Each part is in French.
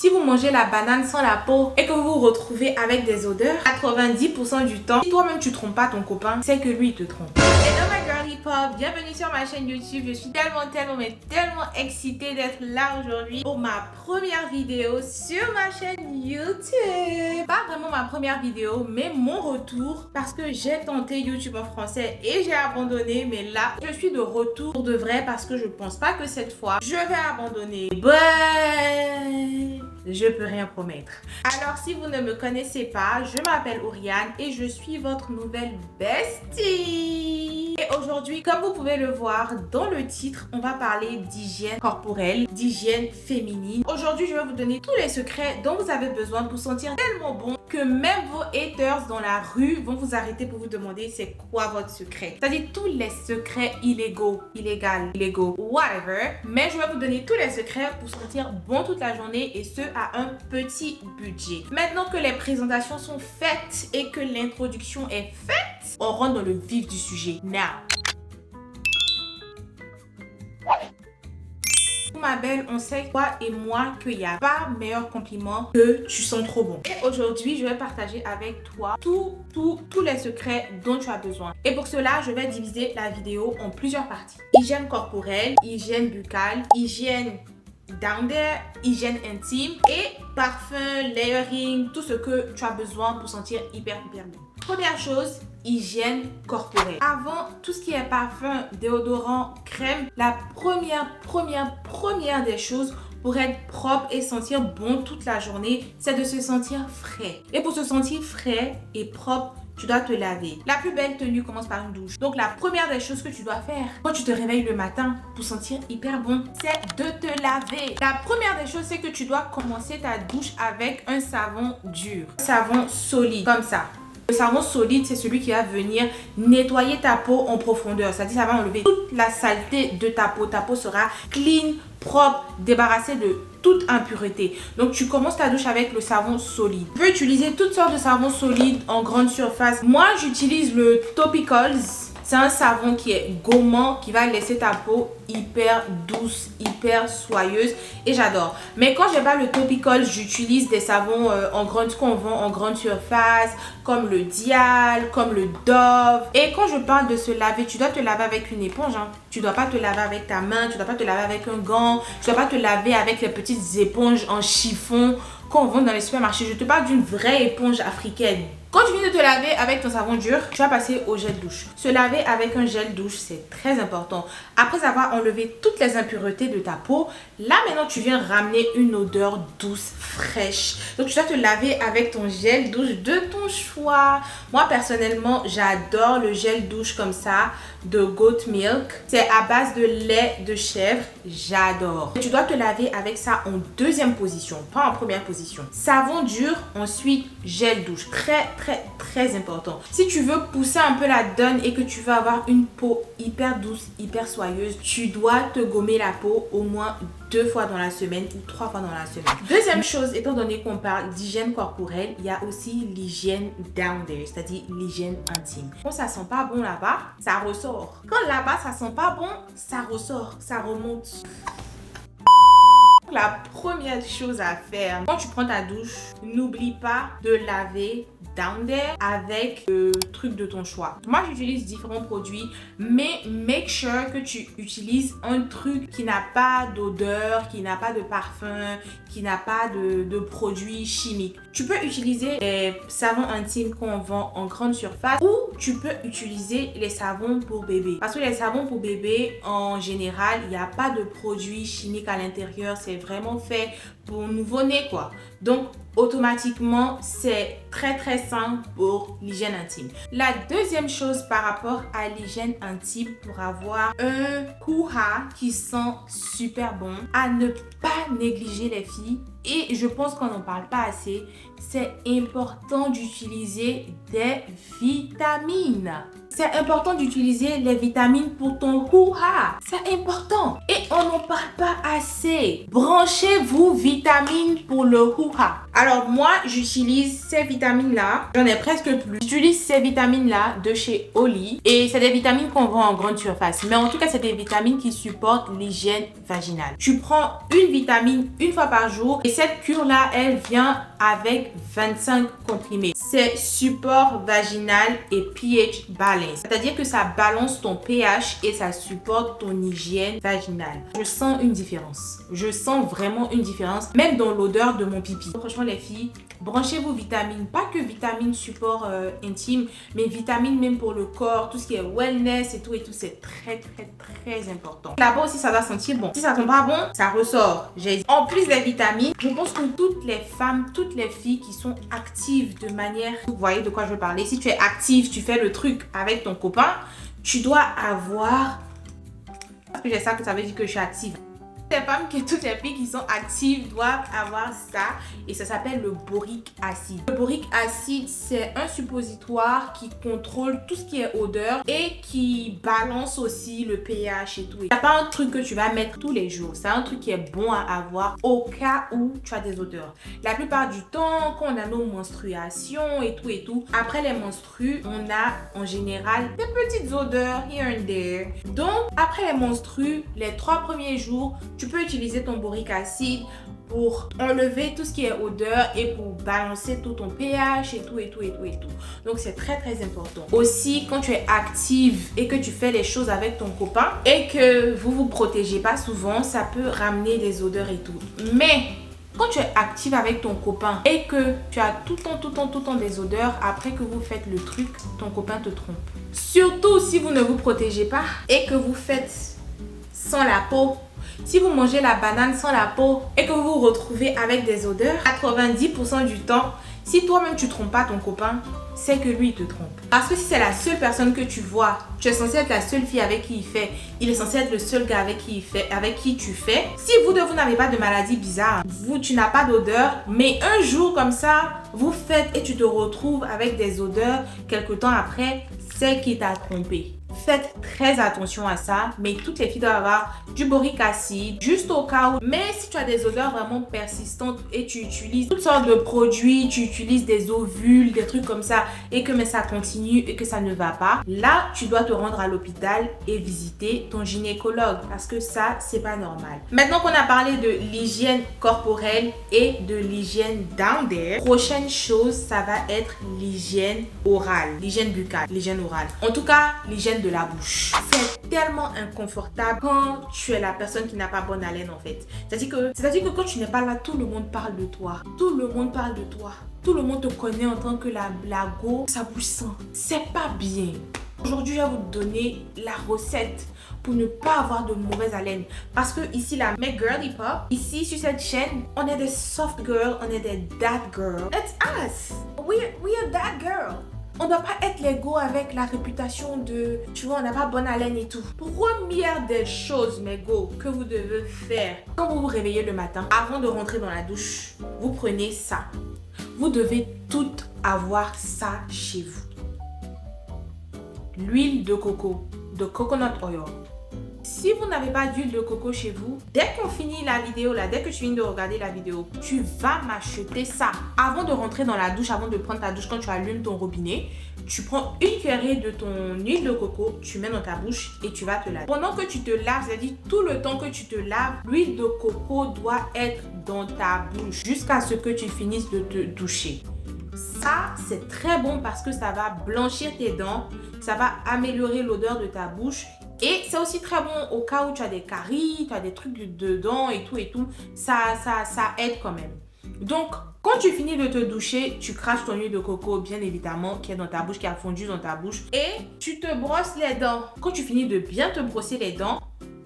Si vous mangez la banane sans la peau et que vous vous retrouvez avec des odeurs, 90% du temps, si toi-même tu trompes pas ton copain, c'est que lui il te trompe. Hello my girly pop, bienvenue sur ma chaîne YouTube. Je suis tellement excitée d'être là aujourd'hui pour ma première vidéo sur ma chaîne YouTube. Pas vraiment ma première vidéo, mais mon retour parce que j'ai tenté YouTube en français et j'ai abandonné. Mais là, je suis de retour pour de vrai parce que je pense pas que cette fois, je vais abandonner. But je peux rien promettre. Alors, si vous ne me connaissez pas, je m'appelle Oriane et je suis votre nouvelle bestie. Et aujourd'hui, comme vous pouvez le voir dans le titre, on va parler d'hygiène corporelle, d'hygiène féminine. Aujourd'hui, je vais vous donner tous les secrets dont vous avez besoin pour sentir tellement bon que même vos haters dans la rue vont vous arrêter pour vous demander c'est quoi votre secret. C'est-à-dire tous les secrets illégaux, whatever. Mais je vais vous donner tous les secrets pour sentir bon toute la journée et ce à un petit budget. Maintenant que les présentations sont faites et que l'introduction est faite, on rentre dans le vif du sujet. Now. Ma belle, on sait toi et moi qu'il n'y a pas meilleur compliment que tu sens trop bon. Et aujourd'hui, je vais partager avec toi tous les secrets dont tu as besoin. Et pour cela, je vais diviser la vidéo en plusieurs parties. Hygiène corporelle, hygiène buccale, hygiène down there, hygiène intime et parfum, layering, tout ce que tu as besoin pour sentir hyper bon. Première chose, hygiène corporelle. Avant tout ce qui est parfum, déodorant, crème, la première des choses pour être propre et sentir bon toute la journée, c'est de se sentir frais. Et pour se sentir frais et propre, tu dois te laver. La plus belle tenue commence par une douche. Donc la première des choses que tu dois faire quand tu te réveilles le matin pour sentir hyper bon, c'est de te laver. La première des choses, c'est que tu dois commencer ta douche avec un savon dur. Un savon solide, comme ça. Le savon solide, c'est celui qui va venir nettoyer ta peau en profondeur. C'est-à-dire, ça va enlever toute la saleté de ta peau. Ta peau sera clean, propre, débarrassée de toute impureté. Donc, tu commences ta douche avec le savon solide. Tu peux utiliser toutes sortes de savons solides en grande surface. Moi, j'utilise le Topicals. C'est un savon qui est gommant, qui va laisser ta peau hyper douce, hyper soyeuse et j'adore. Mais quand j'ai pas le Topical, j'utilise des savons qu'on vend en grande surface, comme le Dial, comme le Dove. Et quand je parle de se laver, tu dois te laver avec une éponge. Tu dois pas te laver avec ta main, tu dois pas te laver avec un gant, tu dois pas te laver avec les petites éponges en chiffon qu'on vend dans les supermarchés. Je te parle d'une vraie éponge africaine. Quand tu viens de te laver avec ton savon dur, tu vas passer au gel douche. Se laver avec un gel douche, c'est très important. Après avoir enlevé toutes les impuretés de ta peau, là maintenant tu viens ramener une odeur douce, fraîche. Donc tu dois te laver avec ton gel douche de ton choix. Moi personnellement, j'adore le gel douche comme ça de Goat Milk. C'est à base de lait de chèvre. J'adore. Tu dois te laver avec ça en deuxième position, pas en première position. Savon dur, ensuite gel douche. Très important. Si tu veux pousser un peu la donne et que tu veux avoir une peau hyper douce, hyper soyeuse, tu dois te gommer la peau au moins 2 fois dans la semaine ou 3 fois dans la semaine. Deuxième chose, étant donné qu'on parle d'hygiène corporelle, il y a aussi l'hygiène down there, c'est-à-dire l'hygiène intime. Quand ça sent pas bon là-bas, ça ressort. Quand là-bas ça sent pas bon, ça ressort, ça remonte. La première chose à faire quand tu prends ta douche, n'oublie pas de laver down there avec le truc de ton choix. Moi, j'utilise différents produits, mais make sure que tu utilises un truc qui n'a pas d'odeur, qui n'a pas de parfum, qui n'a pas de produits chimiques. Tu peux utiliser les savons intimes qu'on vend en grande surface ou tu peux utiliser les savons pour bébé. Parce que les savons pour bébé, en général, il n'y a pas de produits chimiques à l'intérieur. C'est vraiment fait pour nouveau-né quoi. Donc automatiquement c'est très sain pour l'hygiène intime. La deuxième chose par rapport à l'hygiène intime pour avoir un hoo-ha qui sent super bon, à ne pas négliger les filles, et je pense qu'on n'en parle pas assez, c'est important d'utiliser des vitamines. C'est important d'utiliser les vitamines pour ton hoo-ha. C'est important. Et on n'en parle pas assez. Branchez-vous vitamines pour le hoo-ha. Alors moi, j'utilise ces vitamines-là. J'en ai presque plus. J'utilise ces vitamines-là de chez Oli. Et c'est des vitamines qu'on vend en grande surface. Mais en tout cas, c'est des vitamines qui supportent l'hygiène vaginale. Tu prends une vitamine une fois par jour et Et cette cure-là, elle vient avec 25 comprimés. C'est support vaginal et pH balance. C'est-à-dire que ça balance ton pH et ça supporte ton hygiène vaginale. Je sens une différence. Je sens vraiment une différence, même dans l'odeur de mon pipi. Franchement, les filles, branchez vos vitamines. Pas que vitamines support intime, mais vitamines même pour le corps, tout ce qui est wellness et tout, c'est très important. Là-bas aussi, ça doit sentir bon. Si ça sent pas bon, ça ressort. En plus des vitamines, je pense que toutes les femmes, toutes les filles qui sont actives de manière... Vous voyez de quoi je veux parler. Si tu es active, tu fais le truc avec ton copain, tu dois avoir... Parce que j'ai ça que ça veut dire que je suis active. Toutes les filles qui sont actives doivent avoir ça et ça s'appelle le boric acide. Le boric acide, c'est un suppositoire qui contrôle tout ce qui est odeur et qui balance aussi le pH et tout. C'est pas un truc que tu vas mettre tous les jours, c'est un truc qui est bon à avoir au cas où tu as des odeurs. La plupart du temps, quand on a nos menstruations et tout, après les menstrues, on a en général des petites odeurs here and there. Donc, après les menstrues, les 3 premiers jours, tu peux utiliser ton boric acide pour enlever tout ce qui est odeur et pour balancer tout ton pH et tout. Donc c'est très important. Aussi, quand tu es active et que tu fais les choses avec ton copain et que vous vous protégez pas souvent, ça peut ramener des odeurs et tout. Mais quand tu es active avec ton copain et que tu as tout le temps des odeurs, après que vous faites le truc, ton copain te trompe. Surtout si vous ne vous protégez pas et que vous faites sans la peau. Si vous mangez la banane sans la peau et que vous vous retrouvez avec des odeurs, 90% du temps, si toi-même tu trompes pas ton copain, c'est que lui il te trompe. Parce que si c'est la seule personne que tu vois, tu es censé être la seule fille avec qui il fait, il est censé être le seul gars avec qui tu fais. Si vous n'avez pas de maladie bizarre, tu n'as pas d'odeur, mais un jour comme ça, vous faites et tu te retrouves avec des odeurs quelque temps après, c'est qu'il t'a trompé. Faites très attention à ça, mais toutes les filles doivent avoir du boric acide, juste au cas où. Mais si tu as des odeurs vraiment persistantes et tu utilises toutes sortes de produits, tu utilises des ovules, des trucs comme ça, et que mais ça continue et que ça ne va pas, là, tu dois te rendre à l'hôpital et visiter ton gynécologue, parce que ça, c'est pas normal. Maintenant qu'on a parlé de l'hygiène corporelle et de l'hygiène down there, prochaine chose, ça va être l'hygiène orale, l'hygiène buccale, l'hygiène orale. En tout cas, l'hygiène de la bouche. C'est tellement inconfortable quand tu es la personne qui n'a pas bonne haleine en fait. C'est-à-dire que quand tu n'es pas là, tout le monde parle de toi. Tout le monde parle de toi. Tout le monde te connaît en tant que la blago. Ça bouge sans. C'est pas bien. Aujourd'hui, je vais vous donner la recette pour ne pas avoir de mauvaise haleine. Parce que ici, la Make Girly Pop, ici sur cette chaîne, on est des soft girls, on est des that girls. It's us. We are that girl. On ne doit pas être l'ego avec la réputation de, tu vois, on n'a pas bonne haleine et tout. Première des choses, mes go, que vous devez faire quand vous vous réveillez le matin, avant de rentrer dans la douche, vous prenez ça. Vous devez toutes avoir ça chez vous. L'huile de coco, de coconut oil. Si vous n'avez pas d'huile de coco chez vous, dès qu'on finit la vidéo là, dès que tu finis de regarder la vidéo, tu vas m'acheter ça. Avant de rentrer dans la douche, avant de prendre ta douche, quand tu allumes ton robinet, tu prends une cuillerée de ton huile de coco, tu mets dans ta bouche et tu vas te laver. Pendant que tu te laves, c'est-à-dire tout le temps que tu te laves, l'huile de coco doit être dans ta bouche jusqu'à ce que tu finisses de te doucher. Ça, c'est très bon parce que ça va blanchir tes dents, ça va améliorer l'odeur de ta bouche. Et c'est aussi très bon au cas où tu as des caries, tu as des trucs dedans et tout. Ça aide quand même. Donc, quand tu finis de te doucher, tu craches ton huile de coco, bien évidemment, qui est dans ta bouche, qui a fondu dans ta bouche. Et tu te brosses les dents. Quand tu finis de bien te brosser les dents,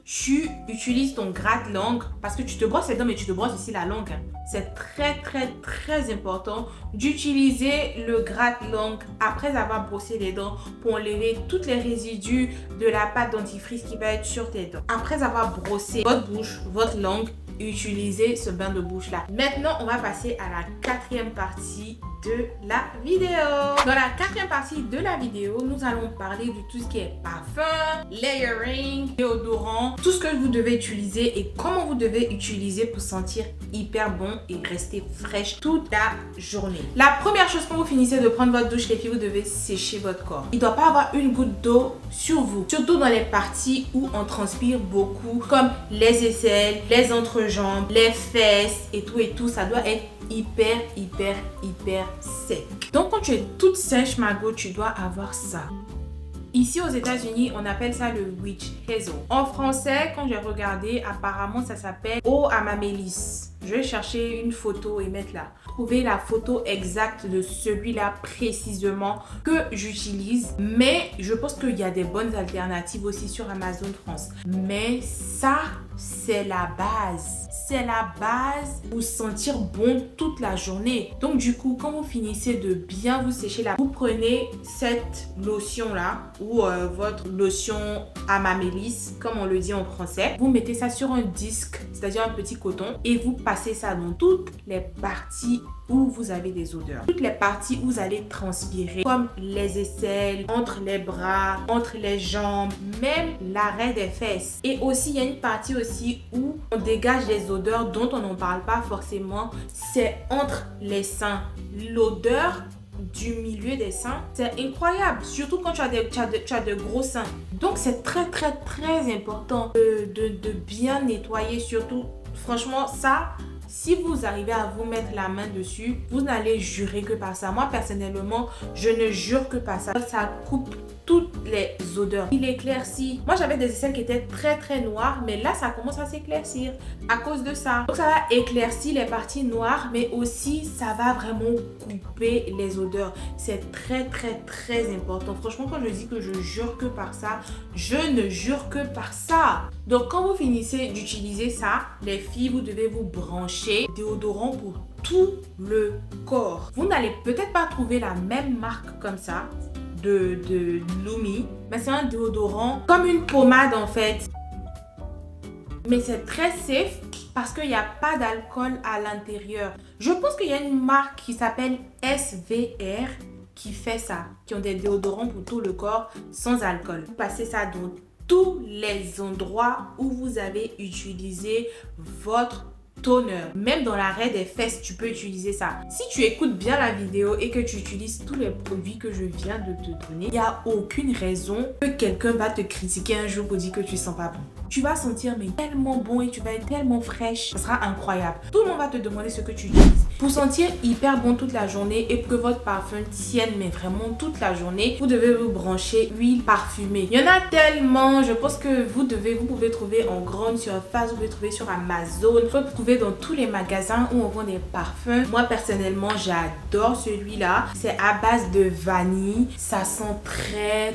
tu utilises ton gratte-langue parce que tu te brosses les dents, mais tu te brosses aussi la langue. C'est très important d'utiliser le gratte-langue après avoir brossé les dents pour enlever toutes les résidus de la pâte dentifrice qui va être sur tes dents. Après avoir brossé votre bouche, votre langue, utilisez ce bain de bouche là. Maintenant, on va passer à la quatrième partie de la vidéo. Dans la quatrième partie de la vidéo, nous allons parler de tout ce qui est parfum, layering, déodorant, tout ce que vous devez utiliser et comment vous devez utiliser pour sentir hyper bon et rester fraîche toute la journée. La première chose, quand vous finissez de prendre votre douche, les filles, vous devez sécher votre corps. Il ne doit pas avoir une goutte d'eau sur vous, surtout dans les parties où on transpire beaucoup, comme les aisselles, les entrejambes, l'entrejambe, les fesses et tout, ça doit être hyper sec. Donc quand tu es toute sèche, Margot, tu dois avoir ça. Ici aux États-Unis, on appelle ça le witch hazel. En français, quand j'ai regardé, apparemment ça s'appelle eau à ma mélisse. Je vais chercher une photo et mettre là. Trouver la photo exacte de celui-là précisément que j'utilise. Mais je pense qu'il y a des bonnes alternatives aussi sur Amazon France. Mais ça, c'est la base. C'est la base pour sentir bon toute la journée. Donc du coup, quand vous finissez de bien vous sécher là, vous prenez cette lotion-là ou votre lotion à ma mélisse, comme on le dit en français. Vous mettez ça sur un disque, c'est-à-dire un petit coton, et vous passez ça dans toutes les parties où vous avez des odeurs. Toutes les parties où vous allez transpirer, comme les aisselles, entre les bras, entre les jambes, même l'arrêt des fesses. Et aussi, il y a une partie aussi où on dégage des odeurs dont on n'en parle pas forcément. C'est entre les seins. L'odeur du milieu des seins, c'est incroyable, surtout quand tu as de gros seins. Donc c'est très important de bien nettoyer, surtout franchement ça. Si vous arrivez à vous mettre la main dessus, vous n'allez jurer que par ça. Moi, personnellement, je ne jure que par ça. Ça coupe toutes les odeurs. Il éclaircit. Moi, j'avais des aisselles qui étaient très noires, mais là, ça commence à s'éclaircir à cause de ça. Donc, ça va éclaircir les parties noires, mais aussi, ça va vraiment couper les odeurs. C'est très important. Franchement, quand je dis que je jure que par ça, je ne jure que par ça. Donc, quand vous finissez d'utiliser ça, les filles, vous devez vous brancher déodorant pour tout le corps. Vous n'allez peut-être pas trouver la même marque comme ça de Lumi, mais c'est un déodorant comme une pommade en fait. Mais c'est très safe parce qu'il n'y a pas d'alcool à l'intérieur. Je pense qu'il y a une marque qui s'appelle SVR qui fait ça, qui ont des déodorants pour tout le corps sans alcool. Vous passez ça dans tous les endroits où vous avez utilisé votre toner. Même dans l'arrêt des fesses, tu peux utiliser ça. Si tu écoutes bien la vidéo et que tu utilises tous les produits que je viens de te donner, il n'y a aucune raison que quelqu'un va te critiquer un jour pour dire que tu sens pas bon. Tu vas sentir mais tellement bon et tu vas être tellement fraîche. Ça sera incroyable. Tout le monde va te demander ce que tu utilises. Pour sentir hyper bon toute la journée et pour que votre parfum tienne mais vraiment toute la journée, vous devez vous brancher huile parfumée. Il y en a tellement. Je pense que vous pouvez trouver en grande surface, vous pouvez trouver sur Amazon, vous pouvez trouver dans tous les magasins où on vend des parfums. Moi personnellement, j'adore celui-là. C'est à base de vanille. Ça sent très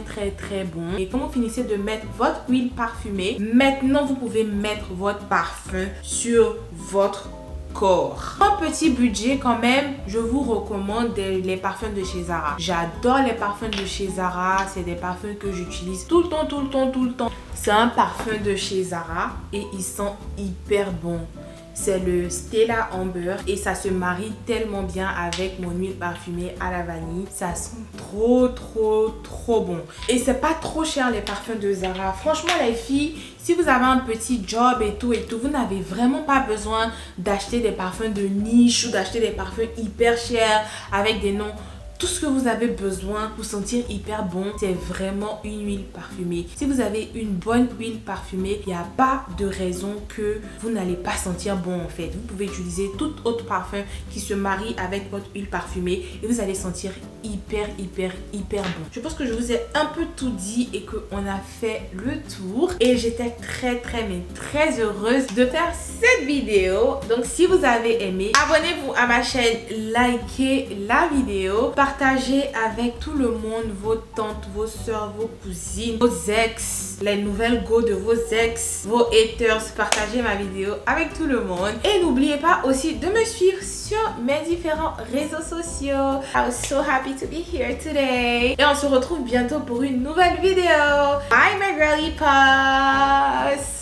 bon. Et quand vous finissez de mettre votre huile parfumée, maintenant vous pouvez mettre votre parfum sur votre corps. Un petit budget quand même, je vous recommande les parfums de chez Zara. J'adore les parfums de chez Zara. C'est des parfums que j'utilise tout le temps. C'est un parfum de chez Zara et il sent hyper bon. C'est le Stella Amber et ça se marie tellement bien avec mon huile parfumée à la vanille. Ça sent trop bon. Et c'est pas trop cher les parfums de Zara. Franchement les filles, si vous avez un petit job et tout, vous n'avez vraiment pas besoin d'acheter des parfums de niche ou d'acheter des parfums hyper chers avec des noms. Tout ce que vous avez besoin pour sentir hyper bon, c'est vraiment une huile parfumée. Si vous avez une bonne huile parfumée, il n'y a pas de raison que vous n'allez pas sentir bon en fait. Vous pouvez utiliser tout autre parfum qui se marie avec votre huile parfumée et vous allez sentir hyper bon. Je pense que je vous ai un peu tout dit et qu'on a fait le tour. Et j'étais très heureuse de faire cette vidéo. Donc si vous avez aimé, abonnez-vous à ma chaîne, likez la vidéo, partagez avec tout le monde, vos tantes, vos soeurs, vos cousines, vos ex, les nouvelles go de vos ex, vos haters. Partagez ma vidéo avec tout le monde. Et n'oubliez pas aussi de me suivre sur mes différents réseaux sociaux. I was so happy to be here today. Et on se retrouve bientôt pour une nouvelle vidéo. Bye my girly pops.